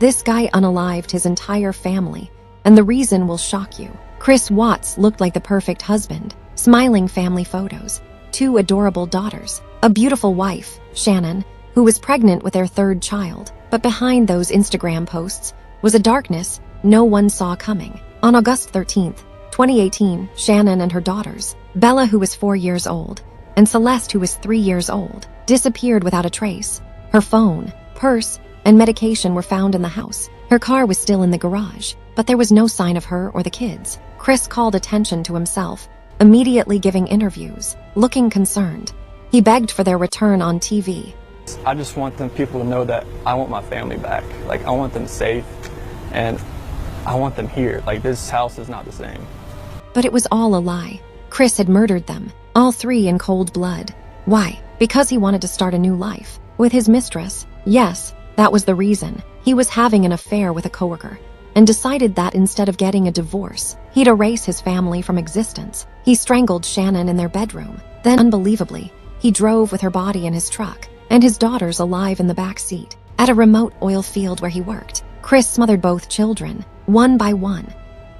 This guy unalived his entire family, and the reason will shock you. Chris Watts looked like the perfect husband, smiling family photos, 2 adorable daughters, a beautiful wife, Shannon, who was pregnant with their 3rd child. But behind those Instagram posts was a darkness no one saw coming. On August 13th, 2018, Shannon and her daughters, Bella, who was 4 years old, and Celeste, who was 3 years old, disappeared without a trace. Her phone, purse, and medication were found in the house. Her car was still in the garage, but there was no sign of her or the kids. Chris called attention to himself, immediately giving interviews, looking concerned. He begged for their return on TV. I just want people to know that I want my family back. Like, I want them safe, and I want them here. Like, this house is not the same. But it was all a lie. Chris had murdered them, all 3 in cold blood. Why? Because he wanted to start a new life with his mistress. Yes, that was the reason. He was having an affair with a coworker and decided that instead of getting a divorce, he'd erase his family from existence. He strangled Shannon in their bedroom. Then, unbelievably, he drove with her body in his truck and his daughters alive in the back seat at a remote oil field where he worked. Chris smothered both children, one by one.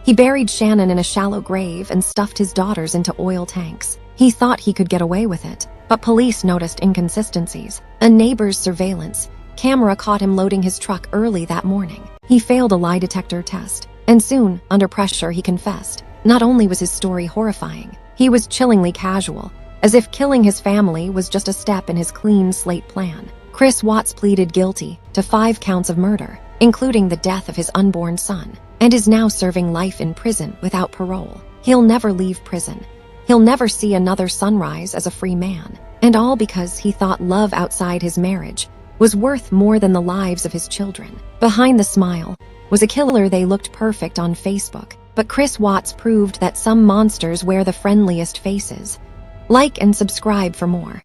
He buried Shannon in a shallow grave and stuffed his daughters into oil tanks. He thought he could get away with it, but police noticed inconsistencies. A neighbor's surveillance camera caught him loading his truck early that morning. He failed a lie detector test, and soon, under pressure, he confessed. Not only was his story horrifying, he was chillingly casual, as if killing his family was just a step in his clean slate plan. Chris Watts pleaded guilty to 5 counts of murder, including the death of his unborn son, and is now serving life in prison without parole. He'll never leave prison. He'll never see another sunrise as a free man, and all because he thought love outside his marriage was worth more than the lives of his children. Behind the smile was a killer. They looked perfect on Facebook, but Chris Watts proved that some monsters wear the friendliest faces. Like and subscribe for more.